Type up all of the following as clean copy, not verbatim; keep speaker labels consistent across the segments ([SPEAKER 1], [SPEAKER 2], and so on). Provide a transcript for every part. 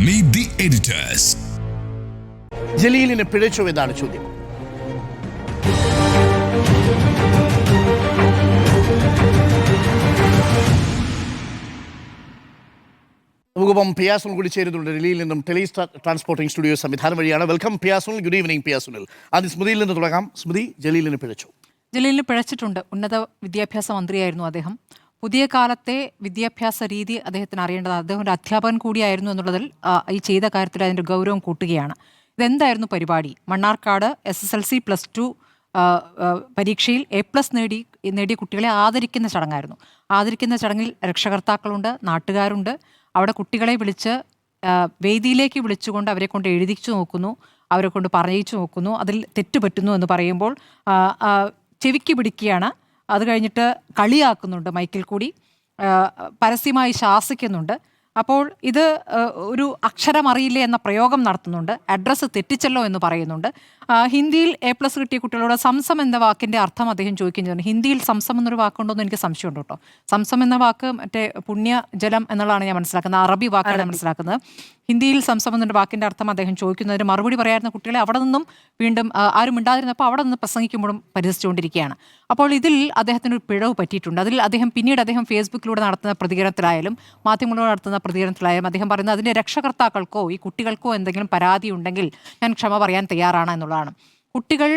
[SPEAKER 1] Meet the editors.
[SPEAKER 2] ജലീലിന് പിഴച്ചോ എന്നാണ് ചോദ്യം. നമുക്കിപ്പം പിയാസുൽ കൂടി ചേരുന്നുണ്ട്. ഡൽഹിയിൽ നിന്നും ട്രാൻസ്പോർട്ടിംഗ് സ്റ്റുഡിയോ സംവിധാനം വഴിയാണ്. Welcome Piyasul. Good evening Piyasul. ആദ്യം സ്മൃതിയിൽ നിന്ന് തുടങ്ങാം. സ്മൃതി, ജലീലിന് പിഴച്ചു.
[SPEAKER 3] ജലീലിന് പിഴച്ചിട്ടുണ്ട്. ഉന്നത വിദ്യാഭ്യാസ മന്ത്രിയായിരുന്നു അദ്ദേഹം. പുതിയ കാലത്തെ വിദ്യാഭ്യാസ രീതി അദ്ദേഹത്തിന് അറിയേണ്ടത്. അദ്ദേഹം ഒരു അധ്യാപകൻ കൂടിയായിരുന്നു എന്നുള്ളതിൽ ഈ ചെയ്ത കാര്യത്തിൽ അതിൻ്റെ ഗൗരവം കൂട്ടുകയാണ്. ഇതെന്തായിരുന്നു പരിപാടി? മണ്ണാർക്കാട് SSLC +2 പരീക്ഷയിൽ A+ നേടിയ കുട്ടികളെ ആദരിക്കുന്ന ചടങ്ങായിരുന്നു. ആദരിക്കുന്ന ചടങ്ങിൽ രക്ഷകർത്താക്കളുണ്ട്, നാട്ടുകാരുണ്ട്. അവിടെ കുട്ടികളെ വിളിച്ച് വേദിയിലേക്ക് വിളിച്ചുകൊണ്ട് അവരെ കൊണ്ട് എഴുതിച്ചു നോക്കുന്നു, അവരെ കൊണ്ട് പറയിച്ചു നോക്കുന്നു. അതിൽ തെറ്റുപറ്റുന്നു എന്ന് പറയുമ്പോൾ ചെവിക്ക് പിടിക്കുകയാണ്. അത് കഴിഞ്ഞിട്ട് കളിയാക്കുന്നുണ്ട്, മൈക്കിൽ കൂടി പരസ്യമായി ശാസിക്കുന്നുണ്ട്. അപ്പോൾ ഇത് ഒരു അക്ഷരം അറിയില്ലേ എന്ന പ്രയോഗം നടത്തുന്നുണ്ട്. അഡ്രസ്സ് തെറ്റിച്ചല്ലോ എന്ന് പറയുന്നുണ്ട്. ഹിന്ദിയിൽ A+ കിട്ടിയ കുട്ടികളോട് സംസം എന്ന വാക്കിൻ്റെ അർത്ഥം അദ്ദേഹം ചോദിക്കുന്നത്. ഹിന്ദിയിൽ സംസം എന്നൊരു വാക്കുണ്ടോ എന്ന് എനിക്ക് സംശയമുണ്ട് കേട്ടോ. സംസം എന്ന വാക്ക് മറ്റേ പുണ്യജലം എന്നുള്ളതാണ് ഞാൻ മനസ്സിലാക്കുന്നത്. അറബി വാക്കാണ് മനസ്സിലാക്കുന്നത്. ഹിന്ദിയിൽ സംസം എന്നൊരു വാക്കിൻ്റെ അർത്ഥം അദ്ദേഹം ചോദിക്കുന്നതിന് മറുപടി പറയാറുന്ന കുട്ടികളെ അവിടെ നിന്നും വീണ്ടും ആരും മിണ്ടാതിരുന്നപ്പോൾ അവിടെ നിന്ന് പ്രസംഗിക്കുമ്പോഴും പരിഹസിച്ചുകൊണ്ടിരിക്കുകയാണ്. അപ്പോൾ ഇതിൽ അദ്ദേഹത്തിന് ഒരു പിഴവ് പറ്റിയിട്ടുണ്ട്. അതിൽ പിന്നീട് അദ്ദേഹം ഫേസ്ബുക്കിലൂടെ നടത്തുന്ന പ്രതികരണത്തിലായാലും മാധ്യമങ്ങളോട് നടത്തുന്ന പ്രതികരണത്തിലായാലും അദ്ദേഹം പറയുന്നത് അതിൻ്റെ രക്ഷകർത്താക്കൾക്കോ ഈ കുട്ടികൾക്കോ എന്തെങ്കിലും പരാതി ഉണ്ടെങ്കിൽ ഞാൻ ക്ഷമ പറയാൻ തയ്യാറാണ് എന്നുള്ളതാണ്. കുട്ടികൾ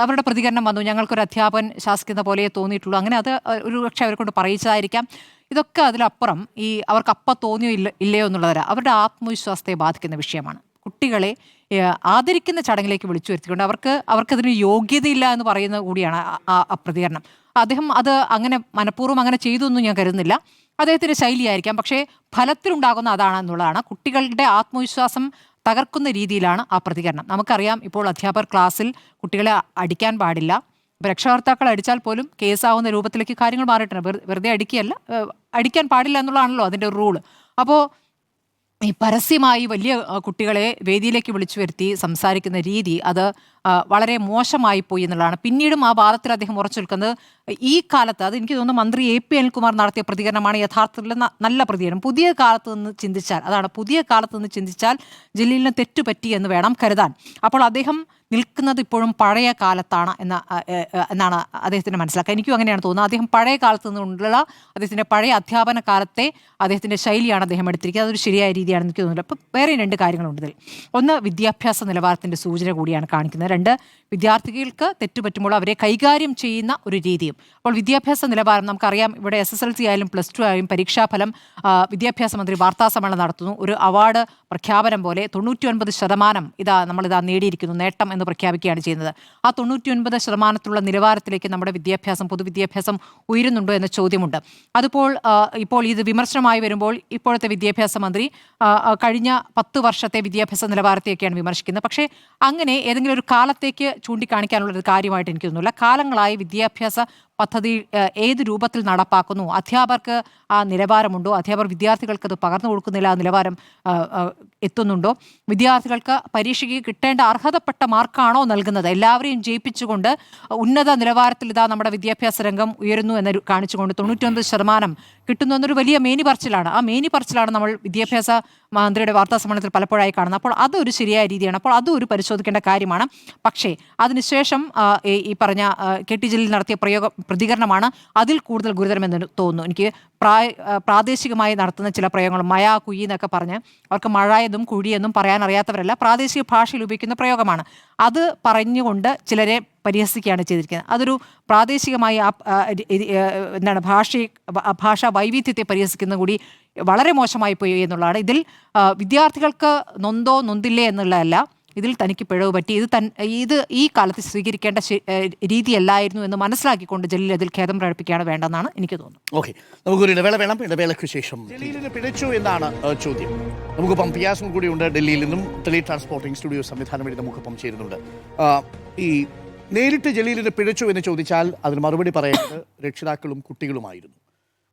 [SPEAKER 3] അവരുടെ പ്രതികരണം വന്നു, ഞങ്ങൾക്കൊരു അധ്യാപകൻ ശാസിക്കുന്ന പോലെ തോന്നിയിട്ടുള്ളൂ. അങ്ങനെ അത് ഒരു പക്ഷേ അവരെ കൊണ്ട് പറയിച്ചതായിരിക്കാം. ഇതൊക്കെ അതിലപ്പുറം അവർക്ക് അപ്പം തോന്നിയോ ഇല്ലയോ എന്നുള്ളതല്ല, അവരുടെ ആത്മവിശ്വാസത്തെ ബാധിക്കുന്ന വിഷയമാണ്. കുട്ടികളെ ആദരിക്കുന്ന ചടങ്ങിലേക്ക് വിളിച്ചു വരുത്തിക്കൊണ്ട് അവർക്കതിന് യോഗ്യതയില്ല എന്ന് പറയുന്നത് കൂടിയാണ് ആ പ്രതികരണം. അദ്ദേഹം അത് അങ്ങനെ മനഃപൂർവ്വം അങ്ങനെ ചെയ്തു എന്നും ഞാൻ കരുതുന്നില്ല. അദ്ദേഹത്തിൻ്റെ ശൈലിയായിരിക്കാം. പക്ഷേ ഫലത്തിലുണ്ടാകുന്ന അതാണെന്നുള്ളതാണ്. കുട്ടികളുടെ ആത്മവിശ്വാസം തകർക്കുന്ന രീതിയിലാണ് ആ പ്രതികരണം. നമുക്കറിയാം, ഇപ്പോൾ അധ്യാപകർ ക്ലാസ്സിൽ കുട്ടികളെ അടിക്കാൻ പാടില്ല. രക്ഷകർത്താക്കൾ അടിച്ചാൽ പോലും കേസാവുന്ന രൂപത്തിലേക്ക് കാര്യങ്ങൾ മാറിയിട്ടുണ്ട്. വെറുതെ അടിക്കുകയല്ല, അടിക്കാൻ പാടില്ല എന്നുള്ളതാണല്ലോ അതിൻ്റെ ഒരു റൂള്. അപ്പോൾ ഈ പരസ്യമായി വലിയ കുട്ടികളെ വേദിയിലേക്ക് വിളിച്ചു വരുത്തി സംസാരിക്കുന്ന രീതി അത് വളരെ മോശമായി പോയി എന്നുള്ളതാണ്. പിന്നീടും ആ വാദത്തിൽ അദ്ദേഹം ഉറച്ചു നിൽക്കുന്നത് ഈ കാലത്ത്, അത് എനിക്ക് തോന്നുന്നു മന്ത്രി AP അനിൽകുമാർ നടത്തിയ പ്രതികരണമാണ് യഥാർത്ഥത്തിൽ നല്ല പ്രതികരണം. പുതിയ കാലത്ത് നിന്ന് ചിന്തിച്ചാൽ ജലീലിന് തെറ്റുപറ്റി എന്ന് വേണം കരുതാൻ. അപ്പോൾ അദ്ദേഹം നിൽക്കുന്നത് ഇപ്പോഴും പഴയ കാലത്താണ് എന്നാണ് അദ്ദേഹത്തിന് മനസ്സിലാക്കുക. എനിക്കും അങ്ങനെയാണ് തോന്നുന്നത്. അദ്ദേഹം പഴയ കാലത്ത് നിന്നുള്ള അദ്ദേഹത്തിൻ്റെ പഴയ അധ്യാപന കാലത്തെ അദ്ദേഹത്തിൻ്റെ ശൈലിയാണ് അദ്ദേഹം എടുത്തിരിക്കുന്നത്. അതൊരു ശരിയായ രീതിയാണെന്ന് എനിക്ക് തോന്നുന്നില്ല. അപ്പോൾ വേറെ 2 കാര്യങ്ങളുണ്ട് ഇതിൽ. ഒന്ന്, വിദ്യാഭ്യാസ നിലവാരത്തിൻ്റെ സൂചന കൂടിയാണ് കാണിക്കുന്നത്. 2, വിദ്യാർത്ഥികൾക്ക് തെറ്റുപറ്റുമ്പോൾ അവരെ കൈകാര്യം ചെയ്യുന്ന ഒരു രീതിയും. അപ്പോൾ വിദ്യാഭ്യാസ നിലവാരം നമുക്കറിയാം. ഇവിടെ SSLC ആയാലും +2 ആയാലും പരീക്ഷാഫലം വിദ്യാഭ്യാസ മന്ത്രി വാർത്താസമ്മേളനം നടത്തുന്നു. ഒരു അവാർഡ് പ്രഖ്യാപനം പോലെ 99% നമ്മളിതാ നേടിയിരിക്കുന്നു, നേട്ടം എന്ന് പ്രഖ്യാപിക്കുകയാണ് ചെയ്യുന്നത്. ആ 99% നിലവാരത്തിലേക്ക് നമ്മുടെ പൊതുവിദ്യാഭ്യാസം ഉയരുന്നുണ്ടോ എന്ന ചോദ്യമുണ്ട്. ഇപ്പോൾ ഇത് വിമർശനമായി വരുമ്പോൾ ഇപ്പോഴത്തെ വിദ്യാഭ്യാസ മന്ത്രി കഴിഞ്ഞ 10 വർഷത്തെ വിദ്യാഭ്യാസ നിലവാരത്തെയൊക്കെയാണ് വിമർശിക്കുന്നത്. പക്ഷേ അങ്ങനെ ഏതെങ്കിലും ഒരു കാലത്തേക്ക് ചൂണ്ടിക്കാണിക്കാനുള്ളൊരു കാര്യമായിട്ട് എനിക്ക് തോന്നുന്നില്ല. കാലങ്ങളായി വിദ്യാഭ്യാസ പദ്ധതി ഏത് രൂപത്തിൽ നടപ്പാക്കുന്നു, അധ്യാപകർക്ക് ആ നിലവാരമുണ്ടോ, അധ്യാപകർ വിദ്യാർത്ഥികൾക്ക് അത് പകർന്നു കൊടുക്കുന്നില്ല, ആ നിലവാരം എത്തുന്നുണ്ടോ, വിദ്യാർത്ഥികൾക്ക് പരീക്ഷയ്ക്ക് കിട്ടേണ്ട അർഹതപ്പെട്ട മാർക്കാണോ നൽകുന്നത്, എല്ലാവരെയും ജയിപ്പിച്ചുകൊണ്ട് ഉന്നത നിലവാരത്തിൽ നമ്മുടെ വിദ്യാഭ്യാസ രംഗം ഉയരുന്നു എന്ന് കാണിച്ചുകൊണ്ട് 99% കിട്ടുന്നു എന്നൊരു വലിയ മേനി പറച്ചിലാണ്. ആ മേനി പറച്ചിലാണ് നമ്മൾ വിദ്യാഭ്യാസ മന്ത്രിയുടെ വാർത്താ സമ്മേളനത്തിൽ പലപ്പോഴായി കാണുന്നത്. അപ്പോൾ അതൊരു ശരിയായ രീതിയാണ്. അപ്പോൾ അതും ഒരു പരിശോധിക്കേണ്ട കാര്യമാണ്. പക്ഷേ അതിനുശേഷം ഈ പറഞ്ഞ KT ജലീൽ നടത്തിയ പ്രതികരണമാണ് അതിൽ കൂടുതൽ ഗുരുതരമെന്ന് തോന്നുന്നു. എനിക്ക് പ്രാദേശികമായി നടത്തുന്ന ചില പ്രയോഗങ്ങൾ, മയ കുയി എന്നൊക്കെ പറഞ്ഞ് അവർക്ക് മഴയെന്നും കുഴിയെന്നും പറയാൻ അറിയാത്തവരല്ല, പ്രാദേശിക ഭാഷയിൽ ഉപയോഗിക്കുന്ന പ്രയോഗമാണ്. അത് പറഞ്ഞുകൊണ്ട് ചിലരെ പരിഹസിക്കുകയാണ് ചെയ്തിരിക്കുന്നത്. അതൊരു പ്രാദേശികമായി ഭാഷാ വൈവിധ്യത്തെ പരിഹസിക്കുന്ന കൂടി വളരെ മോശമായി പോയി എന്നുള്ളതാണ്. ഇതിൽ വിദ്യാർത്ഥികൾക്ക് നൊന്തോ നൊന്തില്ലേ എന്നുള്ളതല്ല, ഇതിൽ തനിക്ക് പിഴവ് പറ്റി, ഇത് ഈ കാലത്ത് സ്വീകരിക്കേണ്ട രീതിയല്ലായിരുന്നു എന്ന് മനസ്സിലാക്കിക്കൊണ്ട് ജലീൽ അതിൽ ഖേദം പ്രകടിപ്പിക്കുകയാണ് വേണ്ടെന്നാണ് എനിക്ക് തോന്നുന്നത്.
[SPEAKER 2] ഓക്കെ, നമുക്കൊരു ഇടവേള വേണം. ഇടവേളയ്ക്ക് ശേഷം ജലീലിന് പിഴച്ചു എന്നാണ് ചോദ്യം. നമുക്കിപ്പം പിയാസും കൂടിയുണ്ട്. ഡൽഹിയിൽ നിന്നും ട്രാൻസ്പോർട്ടിംഗ് സ്റ്റുഡിയോ സംവിധാനം വഴി നമുക്കിപ്പം ചേരുന്നുണ്ട്. ഈ നേരിട്ട് ജലീലിന് പിഴച്ചു എന്ന് ചോദിച്ചാൽ അതിന് മറുപടി പറയുന്നത് രക്ഷിതാക്കളും കുട്ടികളുമായിരുന്നു.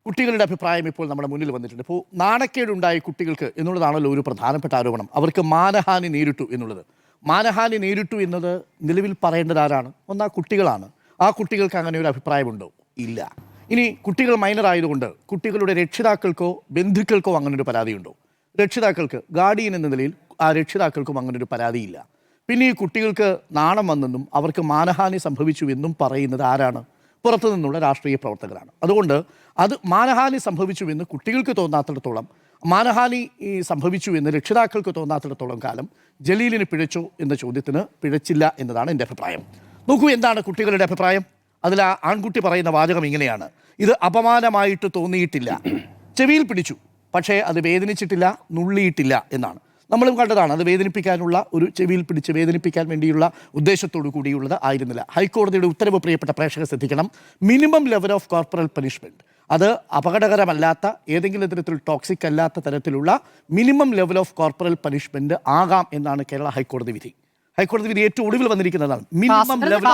[SPEAKER 2] കുട്ടികളുടെ അഭിപ്രായം ഇപ്പോൾ നമ്മുടെ മുന്നിൽ വന്നിട്ടുണ്ട്. ഇപ്പോൾ നാണക്കേടുണ്ടായി കുട്ടികൾക്ക് എന്നുള്ളതാണല്ലോ ഒരു പ്രധാനപ്പെട്ട ആരോപണം. അവർക്ക് മാനഹാനി നേരിട്ടു എന്നുള്ളത്. മാനഹാനി നേരിട്ടു എന്നത് നിലവിൽ പറയേണ്ടത് ആരാണ്? ഒന്ന്, ആ കുട്ടികളാണ്. ആ കുട്ടികൾക്ക് അങ്ങനെ ഒരു അഭിപ്രായമുണ്ടോ? ഇല്ല. ഇനി കുട്ടികൾ മൈനർ ആയതുകൊണ്ട് കുട്ടികളുടെ രക്ഷിതാക്കൾക്കോ ബന്ധുക്കൾക്കോ അങ്ങനെ ഒരു പരാതിയുണ്ടോ? രക്ഷിതാക്കൾക്ക് ഗാർഡിയൻ എന്ന നിലയിൽ ആ രക്ഷിതാക്കൾക്കും അങ്ങനെ ഒരു പരാതിയില്ല. പിന്നെ ഈ കുട്ടികൾക്ക് നാണം വന്നെന്നും അവർക്ക് മാനഹാനി സംഭവിച്ചു എന്നും പറയുന്നത് ആരാണ്? പുറത്തു നിന്നുള്ള രാഷ്ട്രീയ പ്രവർത്തകരാണ്. അതുകൊണ്ട് അത് മാനഹാനി സംഭവിച്ചു എന്ന് കുട്ടികൾക്ക് തോന്നാത്തിടത്തോളം, മാനഹാനി സംഭവിച്ചു എന്ന് രക്ഷിതാക്കൾക്ക് തോന്നാത്തിടത്തോളം കാലം ജലീലിന് പിഴച്ചോ എന്ന ചോദ്യത്തിന് പിഴച്ചില്ല എന്നതാണ് എൻ്റെ അഭിപ്രായം. നോക്കൂ, എന്താണ് കുട്ടികളുടെ അഭിപ്രായം? അതിൽ ആ ആൺകുട്ടി പറയുന്ന വാചകം ഇങ്ങനെയാണ്: ഇത് അപമാനമായിട്ട് തോന്നിയിട്ടില്ല, ചെവിയിൽ പിടിച്ചു, പക്ഷേ അത് വേദനിച്ചിട്ടില്ല, നുള്ളിയിട്ടില്ല എന്നാണ്. നമ്മളും കണ്ടതാണ്. അത് വേദനിപ്പിക്കാനുള്ള ഒരു ചെവിയിൽ പിടിച്ച് വേദനിപ്പിക്കാൻ വേണ്ടിയുള്ള ഉദ്ദേശത്തോടു കൂടിയുള്ളത് ആയിരുന്നില്ല. ഹൈക്കോടതിയുടെ ഉത്തരവ് പ്രിയപ്പെട്ട പ്രേക്ഷകർ ശ്രദ്ധിക്കണം. Minimum level of corporal punishment, അത് അപകടകരമല്ലാത്ത, ഏതെങ്കിലും തരത്തിൽ ടോക്സിക് അല്ലാത്ത തരത്തിലുള്ള minimum level of corporal punishment ആകാം എന്നാണ് കേരള ഹൈക്കോടതി വിധി. ഹൈക്കോടതി വിധി ഏറ്റവും ഒടുവിൽ വന്നിരിക്കുന്നതാണ്. മിനിമം ലെവൽ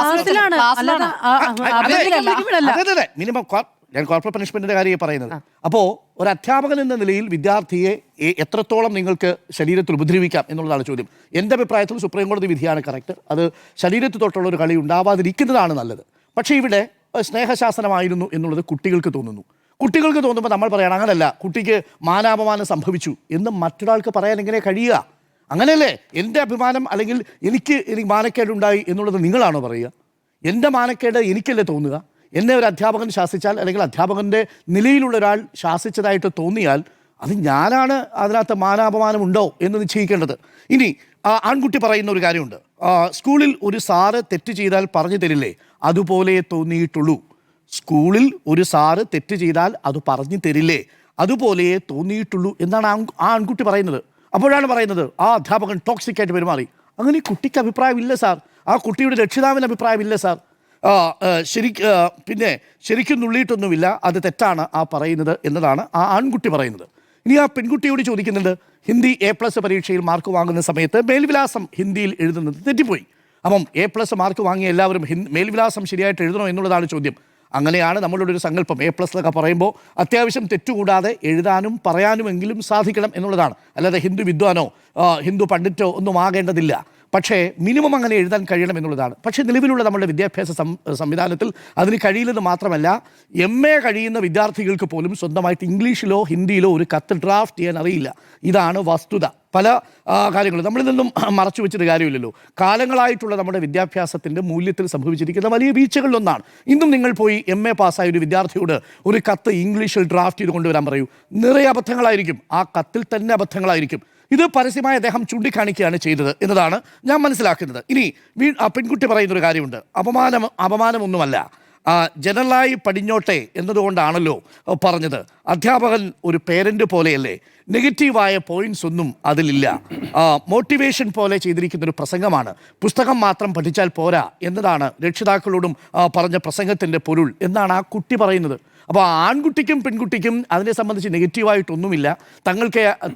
[SPEAKER 2] മിനിമം ഞാൻ കോർപ്പറേറ്റ് പണിഷ്മെന്റിന്റെ കാര്യം പറയുന്നത്. അപ്പോൾ ഒരു അധ്യാപകൻ എന്ന നിലയിൽ വിദ്യാർത്ഥിയെ എത്രത്തോളം നിങ്ങൾക്ക് ശരീരത്തിൽ ഉപദ്രവിക്കാം എന്നുള്ളതാണ് ചോദ്യം. എൻ്റെ അഭിപ്രായത്തിൽ സുപ്രീം കോടതി വിധിയാണ് കറക്റ്റ്. അത് ശരീരത്തിൽ തൊട്ടുള്ള ഒരു കളി ഉണ്ടാവാതിരിക്കുന്നതാണ് നല്ലത്. പക്ഷേ ഇവിടെ സ്നേഹശാസനമായിരുന്നു എന്നുള്ളത് കുട്ടികൾക്ക് തോന്നുന്നു. കുട്ടികൾക്ക് തോന്നുമ്പോൾ നമ്മൾ പറയണം അങ്ങനല്ല, കുട്ടിക്ക് മാനാപമാനം സംഭവിച്ചു എന്ന് മറ്റൊരാൾക്ക് പറയാൻ എങ്ങനെ കഴിയുക? അങ്ങനെയല്ലേ? എൻ്റെ അഭിമാനം അല്ലെങ്കിൽ എനിക്ക് മാനക്കേടുണ്ടായി എന്നുള്ളത് നിങ്ങളാണോ പറയുക? എൻ്റെ മാനക്കേട് എനിക്കല്ലേ തോന്നുക? എന്നെ ഒരു അധ്യാപകൻ ശാസിച്ചാൽ, അല്ലെങ്കിൽ അധ്യാപകൻ്റെ നിലയിലുള്ള ഒരാൾ ശാസിച്ചതായിട്ട് തോന്നിയാൽ അത് ഞാനാണ് അതിനകത്ത് മാനാപമാനം ഉണ്ടോ എന്ന് നിശ്ചയിക്കേണ്ടത്. ഇനി ആൺകുട്ടി പറയുന്ന ഒരു കാര്യമുണ്ട്, സ്കൂളിൽ ഒരു സാറ് തെറ്റ് ചെയ്താൽ പറഞ്ഞു തരില്ലേ, അതുപോലെ തോന്നിയിട്ടുള്ളൂ. സ്കൂളിൽ ഒരു സാറ് തെറ്റ് ചെയ്താൽ അത് പറഞ്ഞു തരില്ലേ, അതുപോലെ തോന്നിയിട്ടുള്ളൂ എന്നാണ് ആ ആൺകുട്ടി പറയുന്നത്. അപ്പോഴാണ് പറയുന്നത് ആ അധ്യാപകൻ ടോക്സിക് ആയിട്ട് പെരുമാറി. അങ്ങനെ കുട്ടിക്ക് അഭിപ്രായമില്ല സാർ, ആ കുട്ടിയുടെ രക്ഷിതാവിന് അഭിപ്രായമില്ല സാർ. പിന്നെ ശരിക്കും നുള്ളിയിട്ടൊന്നുമില്ല, അത് തെറ്റാണ് ആ പറയുന്നത് എന്നതാണ് ആ ആൺകുട്ടി പറയുന്നത്. ഇനി ആ പെൺകുട്ടിയോട് ചോദിക്കുന്നുണ്ട്, ഹിന്ദി A+ പരീക്ഷയിൽ മാർക്ക് വാങ്ങുന്ന സമയത്ത് മേൽവിലാസം ഹിന്ദിയിൽ എഴുതുന്നത് തെറ്റിപ്പോയി. അപ്പം A+ മാർക്ക് വാങ്ങിയ എല്ലാവരും മേൽവിലാസം ശരിയായിട്ട് എഴുതണോ എന്നുള്ളതാണ് ചോദ്യം. അങ്ങനെയാണ് നമ്മളുടെ ഒരു സങ്കല്പം. A+ എന്നൊക്കെ പറയുമ്പോൾ അത്യാവശ്യം തെറ്റുകൂടാതെ എഴുതാനും പറയാനുമെങ്കിലും സാധിക്കണം എന്നുള്ളതാണ്. അല്ലാതെ ഹിന്ദു വിദ്വാനോ ഹിന്ദു പണ്ഡിറ്റോ ഒന്നും ആകേണ്ടതില്ല. പക്ഷേ മിനിമം അങ്ങനെ എഴുതാൻ കഴിയണം എന്നുള്ളതാണ്. പക്ഷേ നിലവിലുള്ള നമ്മുടെ വിദ്യാഭ്യാസ സംവിധാനത്തിൽ അതിന് കഴിയില്ലെന്ന് മാത്രമല്ല, MA കഴിയുന്ന വിദ്യാർത്ഥികൾക്ക് പോലും സ്വന്തമായിട്ട് ഇംഗ്ലീഷിലോ ഹിന്ദിയിലോ ഒരു കത്ത് ഡ്രാഫ്റ്റ് ചെയ്യാൻ അറിയില്ല. ഇതാണ് വസ്തുത. പല കാര്യങ്ങളും നമ്മളിൽ നിന്നും മറച്ചു വെച്ചിട്ട് കാര്യമില്ലല്ലോ. കാലങ്ങളായിട്ടുള്ള നമ്മുടെ വിദ്യാഭ്യാസത്തിൻ്റെ മൂല്യത്തിൽ സംഭവിച്ചിരിക്കുന്ന വലിയ വീഴ്ചകളിലൊന്നാണ്. ഇന്നും നിങ്ങൾ പോയി MA പാസ്സായ ഒരു വിദ്യാർത്ഥിയോട് ഒരു കത്ത് ഇംഗ്ലീഷിൽ ഡ്രാഫ്റ്റ് ചെയ്ത് കൊണ്ടുവരാൻ പറയൂ, നിറയെ അബദ്ധങ്ങളായിരിക്കും. ആ കത്തിൽ തന്നെ അബദ്ധങ്ങളായിരിക്കും. ഇത് പരസ്യമായി അദ്ദേഹം ചൂണ്ടിക്കാണിക്കുകയാണ് ചെയ്തത് എന്നതാണ് ഞാൻ മനസ്സിലാക്കുന്നത്. ഇനി ആ പെൺകുട്ടി പറയുന്നൊരു കാര്യമുണ്ട്, അപമാനമൊന്നുമല്ല, ജനറലായി പടിഞ്ഞോട്ടെ എന്നതുകൊണ്ടാണല്ലോ പറഞ്ഞത്. അധ്യാപകൻ ഒരു പേരൻ്റ് പോലെയല്ലേ, നെഗറ്റീവായ പോയിന്റ്സ് ഒന്നും അതിലില്ല, മോട്ടിവേഷൻ പോലെ ചെയ്തിരിക്കുന്നൊരു പ്രസംഗമാണ്, പുസ്തകം മാത്രം പഠിച്ചാൽ പോരാ എന്നതാണ് രക്ഷിതാക്കളോടും പറഞ്ഞ പ്രസംഗത്തിൻ്റെ പൊരുൾ എന്നാണ് ആ കുട്ടി പറയുന്നത്. അപ്പോൾ ആൺകുട്ടിക്കും പെൺകുട്ടിക്കും അതിനെ സംബന്ധിച്ച് നെഗറ്റീവായിട്ടൊന്നുമില്ല.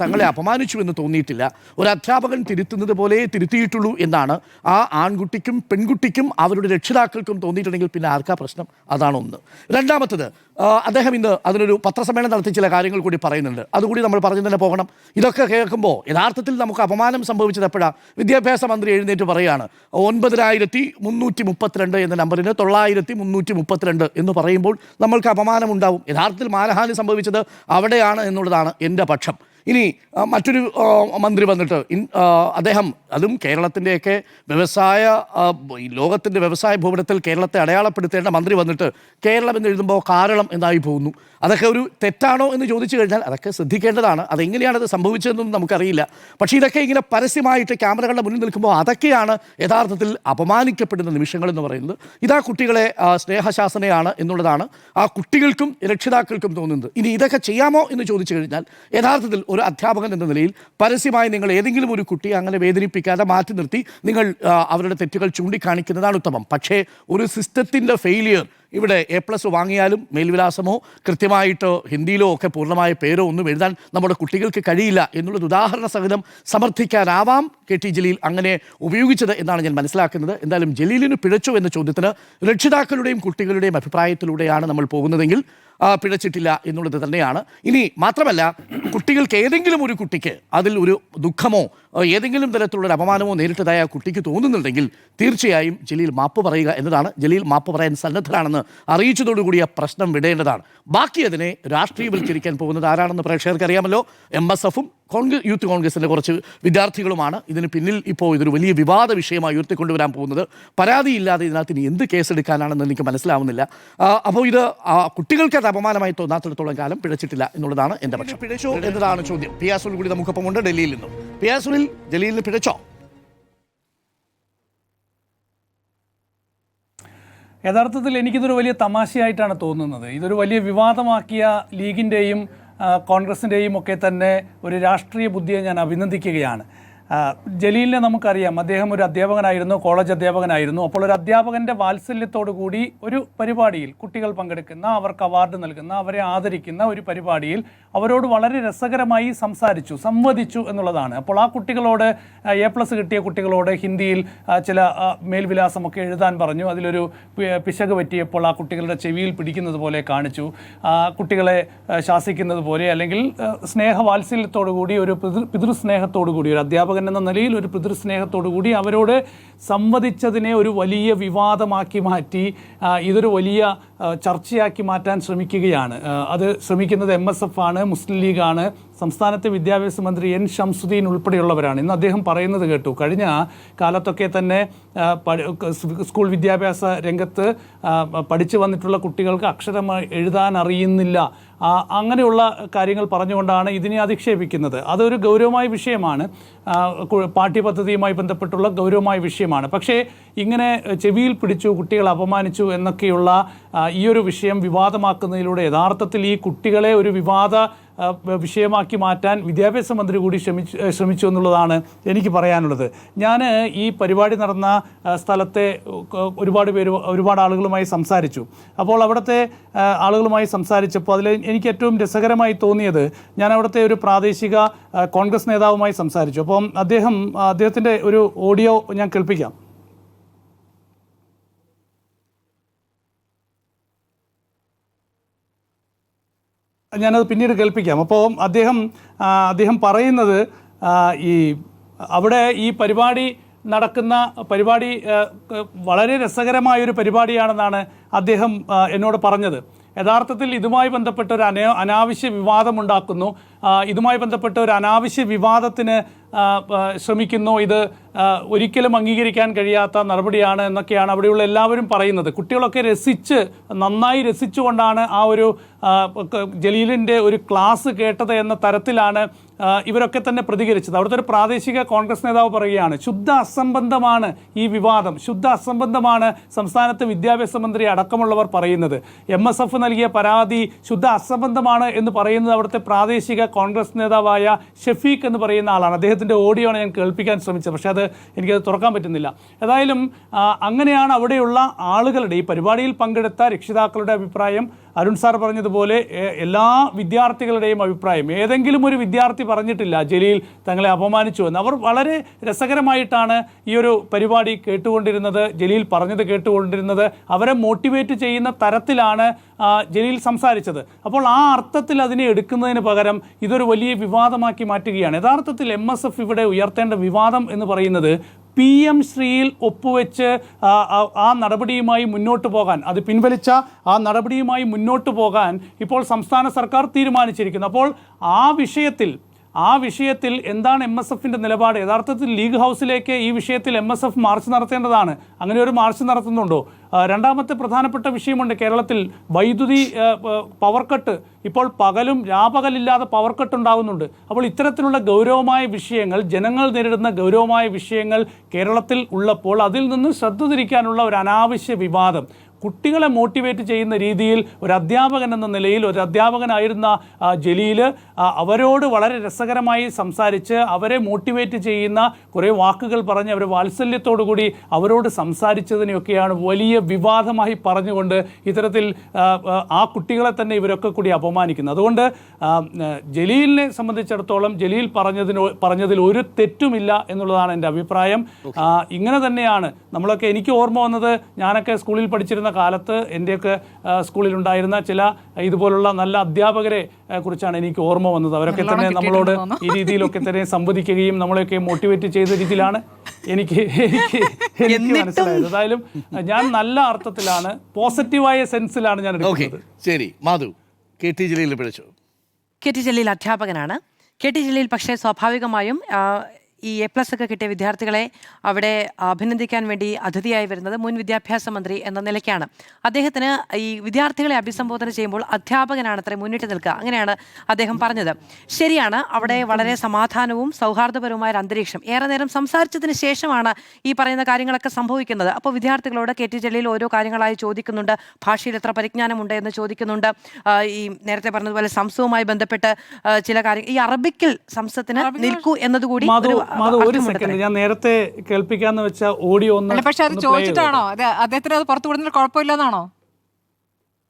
[SPEAKER 2] തങ്ങളെ അപമാനിച്ചു എന്ന് തോന്നിയിട്ടില്ല. ഒരു അധ്യാപകൻ തിരുത്തുന്നത് പോലെ തിരുത്തിയിട്ടുള്ളൂ എന്നാണ് ആ ആൺകുട്ടിക്കും പെൺകുട്ടിക്കും അവരുടെ രക്ഷിതാക്കൾക്കും തോന്നിയിട്ടുണ്ടെങ്കിൽ പിന്നെ ആർക്കാ പ്രശ്നം? അതാണ് ഒന്ന്. രണ്ടാമത്തത്, അദ്ദേഹം ഇന്ന് അതിനൊരു പത്രസമ്മേളനം നടത്തി ചില കാര്യങ്ങൾ കൂടി പറയുന്നുണ്ട്. അതുകൂടി നമ്മൾ പറഞ്ഞു തന്നെ പോകണം. ഇതൊക്കെ കേൾക്കുമ്പോൾ യഥാർത്ഥത്തിൽ നമുക്ക് അപമാനം സംഭവിച്ചത് എപ്പോഴാണ്? വിദ്യാഭ്യാസ മന്ത്രി എഴുന്നേറ്റ് പറയുകയാണ് 9332 എന്ന നമ്പറിന് 9332 എന്ന് പറയുമ്പോൾ നമ്മൾക്ക് അപമാനം ഉണ്ടാവും. യഥാർത്ഥത്തിൽ മാനഹാനി സംഭവിച്ചത് അവിടെയാണ് എന്നുള്ളതാണ് എൻ്റെ പക്ഷം. ഇനി മറ്റൊരു മന്ത്രി വന്നിട്ട് അദ്ദേഹം, അതും കേരളത്തിൻ്റെയൊക്കെ ലോകത്തിൻ്റെ വ്യവസായ ഭൂപടത്തിൽ കേരളത്തെ അടയാളപ്പെടുത്തേണ്ട മന്ത്രി വന്നിട്ട് കേരളം എന്ന് എഴുതുമ്പോൾ കേരളം എന്നായി പോകുന്നു. അതൊക്കെ ഒരു തെറ്റാണോ എന്ന് ചോദിച്ചു കഴിഞ്ഞാൽ അതൊക്കെ ശ്രദ്ധിക്കേണ്ടതാണ്. അതെങ്ങനെയാണ് അത് സംഭവിച്ചതെന്നൊന്നും നമുക്കറിയില്ല. പക്ഷേ ഇതൊക്കെ ഇങ്ങനെ പരസ്യമായിട്ട് ക്യാമറകളുടെ മുന്നിൽ നിൽക്കുമ്പോൾ അതൊക്കെയാണ് യഥാർത്ഥത്തിൽ അപമാനിക്കപ്പെടുന്ന നിമിഷങ്ങൾ എന്ന് പറയുന്നത്. ഇതാ കുട്ടികളെ സ്നേഹശാസനയാണ് എന്നുള്ളതാണ് ആ കുട്ടികൾക്കും രക്ഷിതാക്കൾക്കും തോന്നുന്നത്. ഇനി ഇതൊക്കെ ചെയ്യാമോ എന്ന് ചോദിച്ചു കഴിഞ്ഞാൽ യഥാർത്ഥത്തിൽ ഒരു അധ്യാപകൻ എന്ന നിലയിൽ പരസ്യമായി നിങ്ങൾ ഏതെങ്കിലും ഒരു കുട്ടിയെ അങ്ങനെ വേദനിപ്പിക്കാതെ മാറ്റി നിർത്തി നിങ്ങൾ അവരുടെ തെറ്റുകൾ ചൂണ്ടിക്കാണിക്കുന്നതാണ് ഉത്തമം. പക്ഷേ ഒരു സിസ്റ്റത്തിൻ്റെ ഫെയിലിയർ, ഇവിടെ A+ വാങ്ങിയാലും മേൽവിലാസമോ കൃത്യമായിട്ട് ഹിന്ദിയിലോ ഒക്കെ പൂർണ്ണമായ പേരോ ഒന്നും എഴുതാൻ നമ്മുടെ കുട്ടികൾക്ക് കഴിയില്ല എന്നുള്ളത് ഉദാഹരണ സഹിതം സമർത്ഥിക്കാനാവാം KT ജലീൽ അങ്ങനെ ഉപയോഗിച്ചത് എന്നാണ് ഞാൻ മനസ്സിലാക്കുന്നത്. എന്തായാലും ജലീലിന് പിഴച്ചോ എന്ന ചോദ്യത്തിന് രക്ഷിതാക്കളുടെയും കുട്ടികളുടെയും അഭിപ്രായത്തിലൂടെയാണ് നമ്മൾ പോകുന്നതെങ്കിൽ പിഴച്ചിട്ടില്ല എന്നുള്ളത് തന്നെയാണ്. ഇനി മാത്രമല്ല, കുട്ടികൾക്ക് ഏതെങ്കിലും ഒരു കുട്ടിക്ക് അതിൽ ഒരു ദുഃഖമോ ഏതെങ്കിലും തരത്തിലുള്ള അപമാനമോ നേരിട്ടതായ ആ കുട്ടിക്ക് തോന്നുന്നുണ്ടെങ്കിൽ തീർച്ചയായും ജലീൽ മാപ്പ് പറയുക എന്നതാണ്. ജലീൽ മാപ്പ് പറയാൻ സന്നദ്ധരാണെന്ന് അറിയിച്ചതോടുകൂടി ആ പ്രശ്നം വിടേണ്ടതാണ്. ബാക്കി അതിനെ രാഷ്ട്രീയവൽക്കരിക്കാൻ പോകുന്നത് ആരാണെന്ന് പ്രേക്ഷകർക്ക് അറിയാമല്ലോ. MSFും യൂത്ത് കോൺഗ്രസിൻ്റെ കുറച്ച് വിദ്യാർത്ഥികളുമാണ് ഇതിന് പിന്നിൽ. ഇപ്പോൾ ഇതൊരു വലിയ വിവാദ വിഷയമായി ഉയർത്തിക്കൊണ്ടുവരാൻ പോകുന്നത്. പരാതിയില്ലാതെ ഇതിനകത്ത് ഇനി എന്ത് കേസെടുക്കാനാണെന്ന് എനിക്ക് മനസ്സിലാവുന്നില്ല. അപ്പോൾ ഇത് കുട്ടികൾക്ക് അത് അപമാനമായി തോന്നാത്തിടത്തോളം കാലം പിഴച്ചിട്ടില്ല എന്നുള്ളതാണ് എൻ്റെ പക്ഷം. പിഴച്ചോ എന്നതാണ് ചോദ്യം. പിയാസുൽ കൂടി നമുക്കൊപ്പമുണ്ട് ഡൽഹിയിൽ നിന്നും. പിയാസുലിൽ ജലീലിന് പിഴച്ചോ?
[SPEAKER 1] യഥാർത്ഥത്തിൽ എനിക്കിതൊരു വലിയ തമാശയായിട്ടാണ് തോന്നുന്നത്. ഇതൊരു വലിയ വിവാദമാക്കിയ ലീഗിൻ്റെയും കോൺഗ്രസിൻ്റെയും ഒക്കെ തന്നെ ഒരു രാഷ്ട്രീയ ബുദ്ധിയെ ഞാൻ അഭിനന്ദിക്കുകയാണ്. ജലീലിനെ നമുക്കറിയാം, അദ്ദേഹം ഒരു അധ്യാപകനായിരുന്നു, കോളേജ് അധ്യാപകനായിരുന്നു. അപ്പോൾ ഒരു അധ്യാപകൻ്റെ വാത്സല്യത്തോടു കൂടി ഒരു പരിപാടിയിൽ കുട്ടികൾ പങ്കെടുക്കുന്ന, അവർക്ക് അവാർഡ് നൽകുന്ന, അവരെ ആദരിക്കുന്ന ഒരു പരിപാടിയിൽ അവരോട് വളരെ രസകരമായി സംവദിച്ചു എന്നുള്ളതാണ്. അപ്പോൾ ആ കുട്ടികളോട് A+ കിട്ടിയ കുട്ടികളോട് ഹിന്ദിയിൽ ചില മേൽവിലാസമൊക്കെ എഴുതാൻ പറഞ്ഞു. അതിലൊരു പിശക് പറ്റിയപ്പോൾ ആ കുട്ടികളുടെ ചെവിയിൽ പിടിക്കുന്നത് പോലെ കാണിച്ചു, കുട്ടികളെ ശാസിക്കുന്നത് പോലെ, അല്ലെങ്കിൽ സ്നേഹവാത്സല്യത്തോടു കൂടി, ഒരു പിതൃസ്നേഹത്തോടു കൂടി, ഒരു അധ്യാപകൻ എന്ന നിലയിൽ ഒരു പിതൃസ്നേഹത്തോടു കൂടി അവരോട് സംവദിച്ചതിനെ ഒരു വലിയ വിവാദമാക്കി മാറ്റി ഇതൊരു വലിയ ചർച്ചയാക്കി മാറ്റാൻ ശ്രമിക്കുകയാണ്. അത് ശ്രമിക്കുന്നത് MSF ആണ്, മുസ്ലിം ലീഗാണ്, സംസ്ഥാനത്തെ വിദ്യാഭ്യാസ മന്ത്രി N. ഷംസുദ്ദീൻ ഉൾപ്പെടെയുള്ളവരാണ്. ഇന്ന് അദ്ദേഹം പറയുന്നത് കേട്ടു, കഴിഞ്ഞ കാലത്തൊക്കെ തന്നെ സ്കൂൾ വിദ്യാഭ്യാസ രംഗത്ത് പഠിച്ചു വന്നിട്ടുള്ള കുട്ടികൾക്ക് അക്ഷരം എഴുതാൻ അറിയുന്നില്ല, അങ്ങനെയുള്ള കാര്യങ്ങൾ പറഞ്ഞുകൊണ്ടാണ് ഇതിനെ അധിക്ഷേപിക്കുന്നത്. അതൊരു ഗൗരവമായ വിഷയമാണ്, പാഠ്യപദ്ധതിയുമായി ബന്ധപ്പെട്ടുള്ള ഗൗരവമായ വിഷയമാണ്. പക്ഷേ ഇങ്ങനെ ചെവിയിൽ പിടിച്ചു, കുട്ടികളെ അപമാനിച്ചു എന്നൊക്കെയുള്ള ഈ ഒരു വിഷയം വിവാദമാക്കുന്നതിലൂടെ യഥാർത്ഥത്തിൽ ഈ കുട്ടികളെ ഒരു വിവാദ വിഷയമാക്കി മാറ്റാൻ വിദ്യാഭ്യാസ മന്ത്രി കൂടി ശ്രമിച്ചു എന്നുള്ളതാണ് എനിക്ക് പറയാനുള്ളത്. ഞാൻ ഈ പരിപാടി നടന്ന സ്ഥലത്തെ ഒരുപാട് ആളുകളുമായി സംസാരിച്ചു. അപ്പോൾ അവിടുത്തെ ആളുകളുമായി സംസാരിച്ചപ്പോൾ അതിൽ എനിക്ക് ഏറ്റവും രസകരമായി തോന്നിയത്, ഞാൻ അവിടുത്തെ ഒരു പ്രാദേശിക കോൺഗ്രസ് നേതാവുമായി സംസാരിച്ചു. അപ്പം അദ്ദേഹത്തിൻ്റെ ഒരു ഓഡിയോ ഞാൻ കേൾപ്പിക്കാം. ഞാനത് പിന്നീട് കേൾപ്പിക്കാം. അപ്പോൾ അദ്ദേഹം പറയുന്നത്, അവിടെ ഈ പരിപാടി വളരെ രസകരമായൊരു പരിപാടിയാണെന്നാണ് അദ്ദേഹം എന്നോട് പറഞ്ഞത്. യഥാർത്ഥത്തിൽ ഇതുമായി ബന്ധപ്പെട്ട ഒരു അനാവശ്യ വിവാദമുണ്ടാക്കുന്നു, ഇതുമായി ബന്ധപ്പെട്ട ഒരു അനാവശ്യ വിവാദത്തിന് ശ്രമിക്കുന്നു, ഇത് ഒരിക്കലും അംഗീകരിക്കാൻ കഴിയാത്ത നടപടിയാണ് എന്നൊക്കെയാണ് അവിടെയുള്ള എല്ലാവരും പറയുന്നത്. കുട്ടികളൊക്കെ നന്നായി രസിച്ചുകൊണ്ടാണ് ആ ഒരു ജലീലിൻ്റെ ഒരു ക്ലാസ് കേട്ടത് എന്ന തരത്തിലാണ് ഇവരൊക്കെ തന്നെ പ്രതികരിച്ചത്. അവിടുത്തെ ഒരു പ്രാദേശിക കോൺഗ്രസ് നേതാവ് പറയുകയാണ്, ശുദ്ധ അസംബന്ധമാണ് ഈ വിവാദം, ശുദ്ധ അസംബന്ധമാണ് സംസ്ഥാനത്തെ വിദ്യാഭ്യാസ മന്ത്രി അടക്കമുള്ളവർ പറയുന്നത്. MSF നൽകിയ പരാതി ശുദ്ധ അസംബന്ധമാണ് എന്ന് പറയുന്നത് അവിടുത്തെ പ്രാദേശിക കോൺഗ്രസ് നേതാവായ ഷഫീഖ് എന്ന് പറയുന്ന ആളാണ്. അദ്ദേഹത്തിൻ്റെ ഓഡിയോ ആണ് ഞാൻ കേൾപ്പിക്കാൻ ശ്രമിച്ചത്, പക്ഷേ എനിക്കത് തുറക്കാൻ പറ്റുന്നില്ല. ഏതായാലും അങ്ങനെയാണ് അവിടെയുള്ള ആളുകളുടെ, ഈ പരിപാടിയിൽ പങ്കെടുത്ത രക്ഷിതാക്കളുടെ അഭിപ്രായം. അരുൺ സാർ പറഞ്ഞതുപോലെ എല്ലാ വിദ്യാർത്ഥികളുടെയും അഭിപ്രായം. ഏതെങ്കിലും ഒരു വിദ്യാർത്ഥി പറഞ്ഞിട്ടില്ല ജലീൽ തങ്ങളെ അപമാനിച്ചു എന്ന്. അവർ വളരെ രസകരമായിട്ടാണ് ഈ ഒരു പരിപാടി കേട്ടുകൊണ്ടിരുന്നത്, ജലീൽ പറഞ്ഞത് കേട്ടുകൊണ്ടിരുന്നത്. അവരെ മോട്ടിവേറ്റ് ചെയ്യുന്ന തരത്തിലാണ് ജലീൽ സംസാരിച്ചത്. അപ്പോൾ ആ അർത്ഥത്തിൽ അതിനെ എടുക്കുന്നതിന് പകരം ഇതൊരു വലിയ വിവാദമാക്കി മാറ്റുകയാണ്. യഥാർത്ഥത്തിൽ MSF ഇവിടെ ഉയർത്തേണ്ട വിവാദം എന്ന് പറയുന്നത് PM ശ്രീയിൽ ഒപ്പുവെച്ച് ആ നടപടിയുമായി മുന്നോട്ട് പോകാൻ, അത് പിൻവലിച്ച ആ നടപടിയുമായി മുന്നോട്ട് പോകാൻ ഇപ്പോൾ സംസ്ഥാന സർക്കാർ തീരുമാനിച്ചിരിക്കുന്നു. അപ്പോൾ ആ വിഷയത്തിൽ എന്താണ് MSFൻ്റെ നിലപാട്? യഥാർത്ഥത്തിൽ ലീഗ് ഹൗസിലേക്ക് ഈ വിഷയത്തിൽ MSF മാർച്ച് നടത്തേണ്ടതാണ്. അങ്ങനെ ഒരു മാർച്ച് നടത്തുന്നുണ്ടോ? രണ്ടാമത്തെ പ്രധാനപ്പെട്ട വിഷയമുണ്ട്. കേരളത്തിൽ വൈദ്യുതി പവർ കട്ട്, ഇപ്പോൾ രാപകലില്ലാതെ പവർ കട്ട് ഉണ്ടാകുന്നുണ്ട്. അപ്പോൾ ഇത്തരത്തിലുള്ള ഗൗരവമായ വിഷയങ്ങൾ, ജനങ്ങൾ നേരിടുന്ന ഗൗരവമായ വിഷയങ്ങൾ കേരളത്തിൽ ഉള്ളപ്പോൾ അതിൽ നിന്ന് ശ്രദ്ധ തിരിക്കാനുള്ള ഒരു അനാവശ്യ വിവാദം, കുട്ടികളെ മോട്ടിവേറ്റ് ചെയ്യുന്ന രീതിയിൽ ഒരു അധ്യാപകൻ എന്ന നിലയിൽ, ഒരു അധ്യാപകനായിരുന്ന ജലീൽ അവരോട് വളരെ രസകരമായി സംസാരിച്ച് അവരെ മോട്ടിവേറ്റ് ചെയ്യുന്ന കുറേ വാക്കുകൾ പറഞ്ഞ് അവരെ വാത്സല്യത്തോടു കൂടി അവരോട് സംസാരിച്ചതിനെയൊക്കെയാണ് വലിയ വിവാദമായി പറഞ്ഞുകൊണ്ട് ഇത്തരത്തിൽ ആ കുട്ടികളെ തന്നെ ഇവരൊക്കെ കൂടി അപമാനിക്കുന്നത്. അതുകൊണ്ട് ജലീലിനെ സംബന്ധിച്ചിടത്തോളം ജലീൽ പറഞ്ഞതിൽ ഒരു തെറ്റുമില്ല എന്നുള്ളതാണ് എൻ്റെ അഭിപ്രായം. ഇങ്ങനെ തന്നെയാണ് നമ്മളൊക്കെ, എനിക്ക് ഓർമ്മ വന്നത്, ഞാനൊക്കെ സ്കൂളിൽ പഠിച്ചിരുന്ന പഠിക്കുന്ന കാലത്ത് എൻ്റെയൊക്കെ സ്കൂളിലുണ്ടായിരുന്ന ചില ഇതുപോലുള്ള നല്ല അധ്യാപകരെ കുറിച്ചാണ് എനിക്ക് ഓർമ്മ വന്നത്. അവരൊക്കെ തന്നെ നമ്മളോട് ഈ രീതിയിലൊക്കെ തന്നെ സംവദിക്കുകയും നമ്മളെയൊക്കെ മോട്ടിവേറ്റ് ചെയ്ത രീതിയിലാണ് എനിക്ക് മനസ്സിലായത്. എന്തായാലും ഞാൻ നല്ല അർത്ഥത്തിലാണ്, പോസിറ്റീവായ സെൻസിലാണ് ഞാൻ എടുക്കുന്നത്.
[SPEAKER 2] ശരി, മാധു, കെ ടി ജലീൽ പിടിച്ചു.
[SPEAKER 4] കെ ടി ജലീൽ അധ്യാപകനാണ്. കെ ടി ജലീൽ പക്ഷേ സ്വാഭാവികമായും ഈ A+ ഒക്കെ കിട്ടിയ വിദ്യാർത്ഥികളെ അവിടെ അഭിനന്ദിക്കാൻ വേണ്ടി അതിഥിയായി വരുന്നത് മുൻ വിദ്യാഭ്യാസ മന്ത്രി എന്ന നിലയ്ക്കാണ്. അദ്ദേഹത്തിന് ഈ വിദ്യാർത്ഥികളെ അഭിസംബോധന ചെയ്യുമ്പോൾ അധ്യാപകനാണ് അത്ര മുന്നിട്ട് നിൽക്കുക, അങ്ങനെയാണ് അദ്ദേഹം പറഞ്ഞത്. ശരിയാണ്, അവിടെ വളരെ സമാധാനവും സൗഹാർദ്ദപരവുമായ ഒരു അന്തരീക്ഷം. ഏറെ നേരം സംസാരിച്ചതിന് ശേഷമാണ് ഈ പറയുന്ന കാര്യങ്ങളൊക്കെ സംഭവിക്കുന്നത്. അപ്പോൾ വിദ്യാർത്ഥികളോട് കെ ടി ജലീൽ ഓരോ കാര്യങ്ങളായി ചോദിക്കുന്നുണ്ട്. ഭാഷയിൽ എത്ര പരിജ്ഞാനമുണ്ട് എന്ന് ചോദിക്കുന്നുണ്ട്. ഈ നേരത്തെ പറഞ്ഞതുപോലെ സംസ്കൃതവുമായി ബന്ധപ്പെട്ട് ചില കാര്യങ്ങൾ, ഈ അറബിക്കിൽ സംസ്കൃതത്തിന് നിൽക്കൂ എന്നതുകൂടി
[SPEAKER 1] ഒരു സെക്കൻഡ്, ഞാൻ നേരത്തെ കേൾപ്പിക്കാന്ന് വെച്ച ഓഡിയോ ഒന്ന്.
[SPEAKER 3] പക്ഷെ അത് ചോദിച്ചിട്ടാണോ അദ്ദേഹത്തിന് അത് പുറത്തു വിടുന്നതിൽ കുഴപ്പമില്ലെന്നാണോ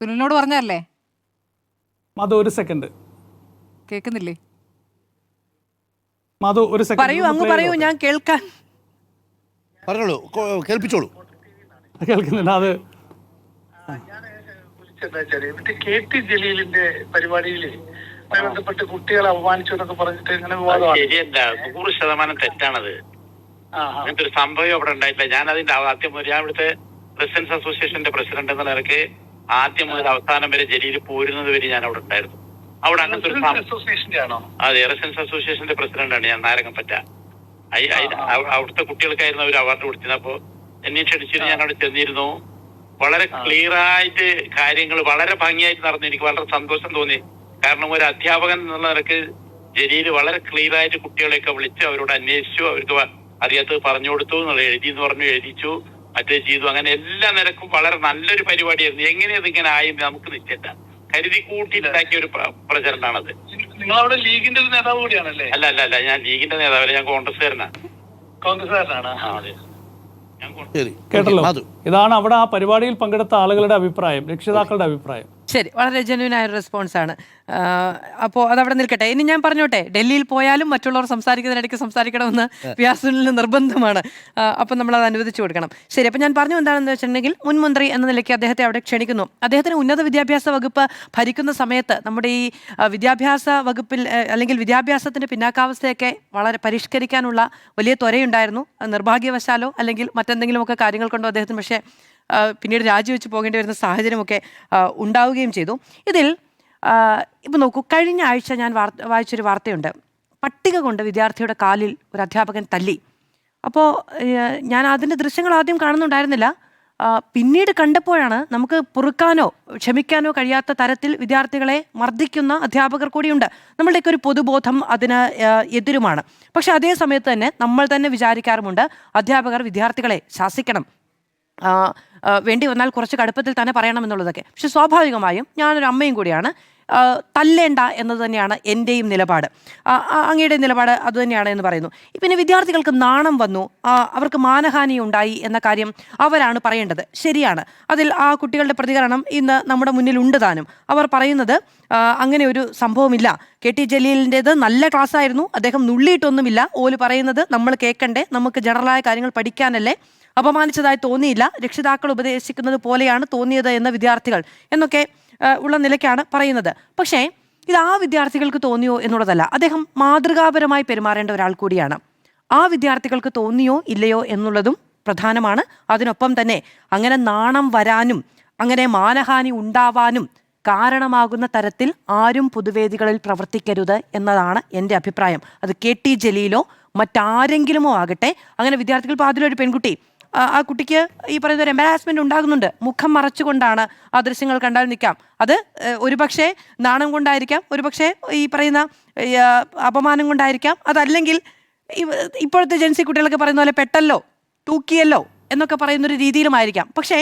[SPEAKER 3] സുനിലിനോട് പറഞ്ഞല്ലേ?
[SPEAKER 1] മധു ഒരു സെക്കൻഡ്
[SPEAKER 3] കേൾക്കുന്നില്ലേ?
[SPEAKER 1] മധു ഒരു സെക്കൻഡ്
[SPEAKER 4] പറയൂ, അങ്ങ് പറയൂ, ഞാൻ കേൾക്കാൻ.
[SPEAKER 2] പറഞ്ഞോളൂ, കേൾപ്പിച്ചോളൂ.
[SPEAKER 1] കേൾക്കുന്നുണ്ട്. അത്
[SPEAKER 5] കെ ടി ജലീലിന്റെ പരിപാടിയില് ബന്ധപ്പെട്ട് കുട്ടികളെ അപമാനിച്ചു എന്നൊക്കെ പറഞ്ഞിട്ട് ഇങ്ങനെ വിവാദമാണ്.
[SPEAKER 6] ശരിയല്ല, 100% തെറ്റാണത്. അങ്ങനത്തെ ഒരു സംഭവം അവിടെ ഉണ്ടായിട്ടില്ല. ഞാൻ അതിന്റെ ആദ്യം ഞാൻ ഇവിടുത്തെ റെസിഡൻസ് അസോസിയേഷന്റെ പ്രസിഡന്റ് എന്ന നിലക്ക് ആദ്യം മുതൽ അവസാനം വരെ ജലീൽ പോരുന്നത് വരെ ഞാൻ അവിടെ ഉണ്ടായിരുന്നു. അവിടെ അങ്ങനത്തെ ഒരു
[SPEAKER 5] അസോസിയേഷന്റെ ആണോ?
[SPEAKER 6] അതെ, റെസിഡൻസ് അസോസിയേഷന്റെ പ്രസിഡന്റാണ് ഞാൻ, നാരങ്ങപ്പറ്റ. അവിടുത്തെ കുട്ടികൾക്കായിരുന്നു അവർ അവാർഡ് കൊടുത്തിരുന്നപ്പോ എന്നെ ക്ഷണിച്ചിട്ട് ഞാൻ അവിടെ ചെന്നിരുന്നു. വളരെ ക്ലിയർ ആയിട്ട് കാര്യങ്ങൾ വളരെ ഭംഗിയായിട്ട് നടന്നു. എനിക്ക് വളരെ സന്തോഷം തോന്നി. കാരണം ഒരു അധ്യാപകൻ എന്നുള്ള നിലക്ക് ജലീൽ വളരെ ക്ലിയർ ആയിട്ട് കുട്ടികളെയൊക്കെ വിളിച്ച് അവരോട് അന്വേഷിച്ചു, അവർക്ക് അറിയാത്തത് പറഞ്ഞു കൊടുത്തു, എഴുതി എന്ന് പറഞ്ഞു എഴുതിച്ചു, മറ്റേ ചെയ്തു. അങ്ങനെ എല്ലാ നിലക്കും വളരെ നല്ലൊരു പരിപാടിയായിരുന്നു. എങ്ങനെയത് ഇങ്ങനെ ആയെന്ന് നമുക്ക് നിശ്ചയില്ല. കരുതി കൂട്ടിയിട്ടുണ്ടാക്കിയ ഒരു പ്രചരണമാണത്.
[SPEAKER 5] നിങ്ങളവിടെ ലീഗിന്റെ ഒരു നേതാവ് കൂടിയാണല്ലേ?
[SPEAKER 6] അല്ല അല്ല അല്ല, ഞാൻ ലീഗിന്റെ നേതാവല്ല, ഞാൻ കോൺഗ്രസ്സുകാരനാണ്.
[SPEAKER 5] കോൺഗ്രസ്സുകാരനാണ്.
[SPEAKER 6] അതെ,
[SPEAKER 1] കേട്ടല്ലോ. ഇതാണ് അവിടെ ആ പരിപാടിയിൽ പങ്കെടുത്ത ആളുകളുടെ അഭിപ്രായം, രക്ഷിതാക്കളുടെ അഭിപ്രായം.
[SPEAKER 4] ശരി, വളരെ ജെന്യൂനായ ഒരു റെസ്പോൺസാണ്. അപ്പോൾ അതവിടെ നിൽക്കട്ടെ. ഇനി ഞാൻ പറഞ്ഞോട്ടെ, ഡൽഹിയിൽ പോയാലും മറ്റുള്ളവർ സംസാരിക്കുന്നതിനിടയ്ക്ക് സംസാരിക്കണമെന്ന് വ്യാസുനിൽ നിർബന്ധമാണ്. അപ്പം നമ്മളത് അനുവദിച്ചു കൊടുക്കണം. ശരി, അപ്പം ഞാൻ പറഞ്ഞു എന്താണെന്ന് വെച്ചിട്ടുണ്ടെങ്കിൽ, മുൻ മന്ത്രി എന്ന നിലയ്ക്ക് അദ്ദേഹത്തെ അവിടെ ക്ഷണിക്കുന്നു. അദ്ദേഹത്തിന് ഉന്നത വിദ്യാഭ്യാസ വകുപ്പ് ഭരിക്കുന്ന സമയത്ത് നമ്മുടെ ഈ വിദ്യാഭ്യാസ വകുപ്പിൽ അല്ലെങ്കിൽ വിദ്യാഭ്യാസത്തിൻ്റെ പിന്നാക്കാവസ്ഥയൊക്കെ വളരെ പരിഷ്കരിക്കാനുള്ള വലിയ ത്വരയുണ്ടായിരുന്നു. നിർഭാഗ്യവശാലോ അല്ലെങ്കിൽ മറ്റെന്തെങ്കിലുമൊക്കെ കാര്യങ്ങൾ കൊണ്ടോ അദ്ദേഹത്തിന് പക്ഷേ പിന്നീട് രാജിവെച്ച് പോകേണ്ടി വരുന്ന സാഹചര്യമൊക്കെ ഉണ്ടാവുകയും ചെയ്തു. ഇതിൽ ഇപ്പോൾ നോക്കൂ, കഴിഞ്ഞ ആഴ്ച ഞാൻ വായിച്ചൊരു വാർത്തയുണ്ട്. പട്ടിക കൊണ്ട് വിദ്യാർത്ഥിയുടെ കാലിൽ ഒരു അധ്യാപകൻ തല്ലി. അപ്പോൾ ഞാൻ അതിൻ്റെ ദൃശ്യങ്ങൾ ആദ്യം കാണുന്നുണ്ടായിരുന്നില്ല. പിന്നീട് കണ്ടപ്പോഴാണ് നമുക്ക് പൊറുക്കാനോ ക്ഷമിക്കാനോ കഴിയാത്ത തരത്തിൽ വിദ്യാർത്ഥികളെ മർദ്ദിക്കുന്ന അധ്യാപകർ കൂടിയുണ്ട്. നമ്മളുടെയൊക്കെ ഒരു പൊതുബോധം അതിന് എതിരുമാണ്. പക്ഷെ അതേ സമയത്ത് തന്നെ നമ്മൾ തന്നെ വിചാരിക്കാറുമുണ്ട്, അധ്യാപകർ വിദ്യാർത്ഥികളെ ശാസിക്കണം, വേണ്ടി വന്നാൽ കുറച്ച് കടുപ്പത്തിൽ തന്നെ പറയണമെന്നുള്ളതൊക്കെ. പക്ഷെ സ്വാഭാവികമായും ഞാനൊരു അമ്മയും കൂടിയാണ്. തല്ലേണ്ട എന്നത് തന്നെയാണ് എൻ്റെയും നിലപാട്. അങ്ങയുടെ നിലപാട് അതുതന്നെയാണ് എന്ന് പറയുന്നു. പിന്നെ വിദ്യാർത്ഥികൾക്ക് നാണം വന്നു, അവർക്ക് മാനഹാനി ഉണ്ടായി എന്ന കാര്യം അവരാണ് പറയേണ്ടത്. ശരിയാണ്, അതിൽ ആ കുട്ടികളുടെ പ്രതികരണം ഇന്ന് നമ്മുടെ മുന്നിലുണ്ട് താനും. അവർ പറയുന്നത് അങ്ങനെ ഒരു സംഭവമില്ല, കെ ടി ജലീലിൻ്റേത് നല്ല ക്ലാസ്സായിരുന്നു, അദ്ദേഹം നുള്ളിയിട്ടൊന്നുമില്ല, ഓല് പറയുന്നത് നമ്മൾ കേൾക്കണ്ടേ, നമുക്ക് ജനറലായ കാര്യങ്ങൾ പഠിക്കാനല്ലേ, അപമാനിച്ചതായി തോന്നിയില്ല, രക്ഷിതാക്കൾ ഉപദേശിക്കുന്നത് പോലെയാണ് തോന്നിയത് എന്ന വിദ്യാർത്ഥികൾ എന്നൊക്കെ ഉള്ള നിലയ്ക്കാണ് പറയുന്നത്. പക്ഷേ ഇത് ആ വിദ്യാർത്ഥികൾക്ക് തോന്നിയോ എന്നുള്ളതല്ല, അദ്ദേഹം മാതൃകാപരമായി പെരുമാറേണ്ട ഒരാൾ കൂടിയാണ്. ആ വിദ്യാർത്ഥികൾക്ക് തോന്നിയോ ഇല്ലയോ എന്നുള്ളതും പ്രധാനമാണ്. അതിനൊപ്പം തന്നെ അങ്ങനെ നാണം വരാനും അങ്ങനെ മാനഹാനി ഉണ്ടാവാനും കാരണമാകുന്ന തരത്തിൽ ആരും പൊതുവേദികളിൽ പ്രവർത്തിക്കരുത് എന്നതാണ് എൻ്റെ അഭിപ്രായം. അത് കെ ടി ജലീലോ മറ്റാരെങ്കിലുമോ ആകട്ടെ. അങ്ങനെ വിദ്യാർത്ഥികൾ, ഇപ്പോൾ അതിലൊരു പെൺകുട്ടി, ആ കുട്ടിക്ക് ഈ പറയുന്ന ഒരു എംബാരാസ്മെന്റ് ഉണ്ടാകുന്നുണ്ട്. മുഖം മറച്ചുകൊണ്ടാണ് ആ ദൃശ്യങ്ങൾ കണ്ടാൽ നിൽക്കാം. അത് ഒരുപക്ഷെ നാണം കൊണ്ടായിരിക്കാം, ഒരുപക്ഷെ ഈ പറയുന്ന അപമാനം കൊണ്ടായിരിക്കാം, അതല്ലെങ്കിൽ ഇപ്പോഴത്തെ ജൻസി കുട്ടികളൊക്കെ പറയുന്ന പോലെ പെട്ടല്ലോ, തൂക്കിയല്ലോ എന്നൊക്കെ പറയുന്നൊരു രീതിയിലുമായിരിക്കാം. പക്ഷേ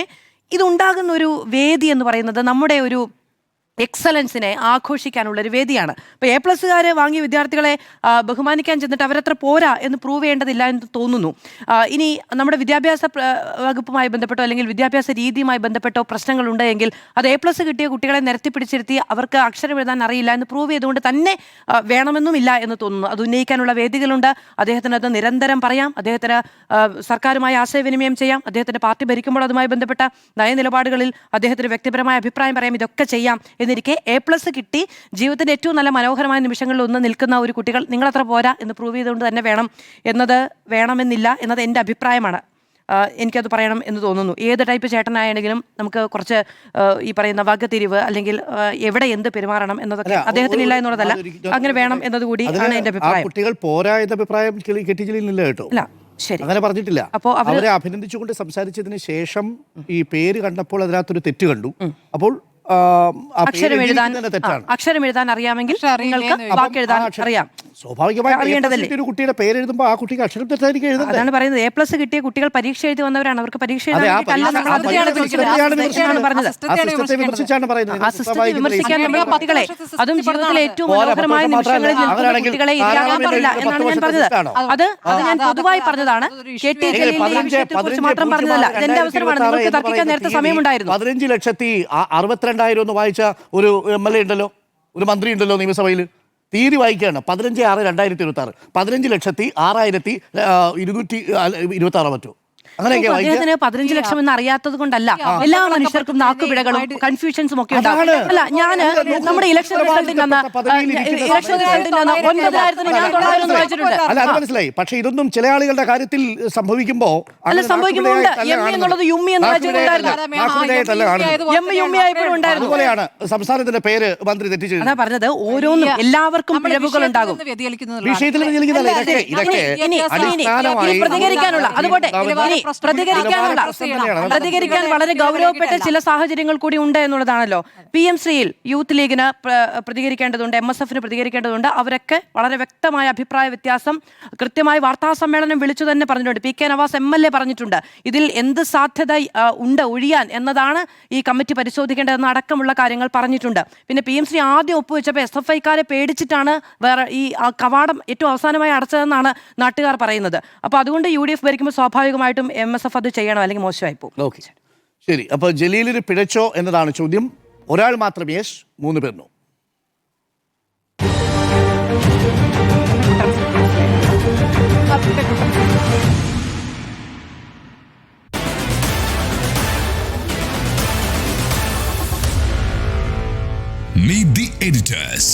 [SPEAKER 4] ഇതുണ്ടാകുന്ന ഒരു വേദി എന്ന് പറയുന്നത് നമ്മുടെ ഒരു എക്സലൻസിനെ ആഘോഷിക്കാനുള്ള ഒരു വേദിയാണ്. ഇപ്പോൾ A+കാർ വാങ്ങിയ വിദ്യാർത്ഥികളെ ബഹുമാനിക്കാൻ ചെന്നിട്ട് അവരത്ര പോരാ എന്ന് പ്രൂവ് ചെയ്യേണ്ടതില്ല എന്ന് തോന്നുന്നു. ഇനി നമ്മുടെ വിദ്യാഭ്യാസ വകുപ്പുമായി ബന്ധപ്പെട്ടോ അല്ലെങ്കിൽ വിദ്യാഭ്യാസ രീതിയുമായി ബന്ധപ്പെട്ടോ പ്രശ്നങ്ങളുണ്ട് എങ്കിൽ അത് A+ കിട്ടിയ കുട്ടികളെ നിരത്തി പിടിച്ചിരുത്തി അവർക്ക് അക്ഷരം എഴുതാൻ അറിയില്ല എന്ന് പ്രൂവ് ചെയ്തുകൊണ്ട് തന്നെ വേണമെന്നുമില്ല എന്ന് തോന്നുന്നു. അത് ഉന്നയിക്കാനുള്ള വേദികളുണ്ട്. അദ്ദേഹത്തിന് അത് നിരന്തരം പറയാം. അദ്ദേഹത്തിന് സർക്കാരുമായി ആശയവിനിമയം ചെയ്യാം. അദ്ദേഹത്തിൻ്റെ പാർട്ടി ഭരിക്കുമ്പോൾ അതുമായി ബന്ധപ്പെട്ട നയനിലപാടുകളിൽ അദ്ദേഹത്തിന് വ്യക്തിപരമായ അഭിപ്രായം പറയാം. ഇതൊക്കെ ചെയ്യാം. എന്നിരിക്കെ A+ കിട്ടി ജീവിതത്തിൻ്റെ ഏറ്റവും നല്ല മനോഹരമായ നിമിഷങ്ങളിൽ ഒന്ന് നിൽക്കുന്ന ഒരു കുട്ടികൾ നിങ്ങളത്ര പോരാ എന്ന് പ്രൂവ് ചെയ്തുകൊണ്ട് തന്നെ വേണമെന്നില്ല എന്നത് എൻ്റെ അഭിപ്രായമാണ്. എനിക്കത് പറയണം എന്ന് തോന്നുന്നു. ഏത് ടൈപ്പ് ചേട്ടനായെങ്കിലും നമുക്ക് കുറച്ച് ഈ പറയുന്ന വകതിരിവ് അല്ലെങ്കിൽ എവിടെ എന്ത് പെരുമാറണം എന്നതൊക്കെ അദ്ദേഹത്തിനില്ല എന്നുള്ളതല്ല, അങ്ങനെ വേണം എന്നതുകൂടി ആണ് എൻ്റെ അഭിപ്രായം.
[SPEAKER 2] കുട്ടികൾ പോരാ എന്ന അഭിപ്രായം കെട്ടിച്ചിലില്ല കേട്ടോ.
[SPEAKER 4] അല്ല, ശരി,
[SPEAKER 2] അങ്ങനെ പറഞ്ഞിട്ടില്ല.
[SPEAKER 4] അപ്പോൾ
[SPEAKER 2] അവരെ അഭിനന്ദിച്ചുകൊണ്ട് സംസാരിച്ചതിന് ശേഷം ഈ പേര് കണ്ടപ്പോൾ അതിനകത്തൊരു തെറ്റ് കണ്ടു. അപ്പോൾ
[SPEAKER 4] അക്ഷരം എഴുതാൻ അറിയാമെങ്കിൽ നിങ്ങൾക്ക് വാക്ക് എഴുതാൻ അറിയാം.
[SPEAKER 2] സ്വാഭാവികമായി ഒരു കുട്ടിയുടെ പേര് എഴുതുമ്പോൾ ആ കുട്ടിക്ക് അക്ഷരം തെറ്റായിരിക്കും എഴുതുന്നത്.
[SPEAKER 4] അതാണ് പറയുന്നത്. A+ കിട്ടിയ കുട്ടികൾ പരീക്ഷ എഴുതി വന്നവരാണ്. അവർക്ക് പരീക്ഷ വിമർശിക്കാൻ നമ്മുടെ കുട്ടികളെ, അതും ജീവിതത്തിലെ ഏറ്റവും മനോഹരമായ നിമിഷങ്ങളിൽ നിൽക്കുന്ന കുട്ടികളെ ഇല്ലാതാക്കാൻ പാടില്ല എന്നാണ് ഞാൻ പറഞ്ഞത്. അത് ഞാൻ പൊതുവായി പറഞ്ഞതാണ്. KT ജലീലിന്റെ വിഷയത്തെക്കുറിച്ച് മാത്രം പറഞ്ഞതല്ല. ഇതെന്റെ അവസരമാണ്. നിങ്ങൾക്ക് തർക്കിക്കാൻ നേരത്തെ സമയമുണ്ടായിരുന്നു.
[SPEAKER 2] 15,62,000 എന്ന് വായിച്ച ഒരു MLA ഉണ്ടല്ലോ, ഒരു മന്ത്രി ഉണ്ടല്ലോ നിയമസഭയിൽ. തീയതി വായിക്കുകയാണ് 15/6/2026 15,06,226 മറ്റോ അങ്ങനെയൊക്കെ.
[SPEAKER 4] അദ്ദേഹത്തിന് 15 ലക്ഷം എന്ന് അറിയാത്തത് കൊണ്ടല്ല, എല്ലാ മനുഷ്യർക്കും നാക്കുപിഴകളും കൺഫ്യൂഷൻസും ഒക്കെ ഉണ്ടാകും. അല്ല, ഞാൻ നമ്മുടെ ഇലക്ഷൻ റിസൾട്ടിൽ നിന്ന് 9,000 ഞാൻ 9,000 വായിച്ചിട്ടുണ്ട്.
[SPEAKER 2] അല്ല, അത് മനസ്സിലായി. പക്ഷെ ഇതൊന്നും ചില ആളുകളുടെ കാര്യത്തിൽ സംഭവിക്കുമ്പോൾ
[SPEAKER 4] എന്നുള്ളത് യുമ്മി എന്ന്
[SPEAKER 2] അതുപോലെയാണ് സംസ്ഥാനത്തിന്റെ പേര് മന്ത്രി തെറ്റിച്ചത്.
[SPEAKER 4] അതാ പറഞ്ഞത്, ഓരോന്നും എല്ലാവർക്കും പിഴവുകൾ ഉണ്ടാകും.
[SPEAKER 2] വിഷയത്തിൽ
[SPEAKER 4] പ്രതികരിക്കാനുള്ള അതുപോലെ പ്രതികരിക്കാൻ വളരെ ഗൗരവപ്പെട്ട ചില സാഹചര്യങ്ങൾ കൂടി ഉണ്ട് എന്നുള്ളതാണല്ലോ. PM ശ്രീയിൽ യൂത്ത് ലീഗിന് പ്രതികരിക്കേണ്ടതുണ്ട്, MSFന് പ്രതികരിക്കേണ്ടതുണ്ട്. അവരൊക്കെ വളരെ വ്യക്തമായ അഭിപ്രായ വ്യത്യാസം കൃത്യമായി വാർത്താ സമ്മേളനം വിളിച്ചു തന്നെ പറഞ്ഞിട്ടുണ്ട്. PK നവാസ് MLA പറഞ്ഞിട്ടുണ്ട്. ഇതിൽ എന്ത് സാധ്യത ഉണ്ട് ഒഴിയാൻ എന്നതാണ് ഈ കമ്മിറ്റി പരിശോധിക്കേണ്ടതെന്ന് അടക്കമുള്ള കാര്യങ്ങൾ പറഞ്ഞിട്ടുണ്ട്. പിന്നെ PM ശ്രീ ആദ്യം ഒപ്പുവെച്ചപ്പോൾ SFIക്കാരെ പേടിച്ചിട്ടാണ് വേറെ ഈ കവാടം ഏറ്റവും അവസാനമായി അടച്ചതെന്നാണ് നാട്ടുകാർ പറയുന്നത്. അപ്പോൾ അതുകൊണ്ട് UDF ഭരിക്കുമ്പോൾ സ്വാഭാവികമായിട്ടും MSF അത് ചെയ്യണം, അല്ലെങ്കിൽ മോശമായി പോകും.
[SPEAKER 2] ഓക്കെ, ശരി. അപ്പോൾ ജലീലിന് പിഴച്ചോ എന്നതാണ് ചോദ്യം. ഒരാൾ മാത്രം യെസ്, 3 പേർ നോ.
[SPEAKER 7] Meet the editors.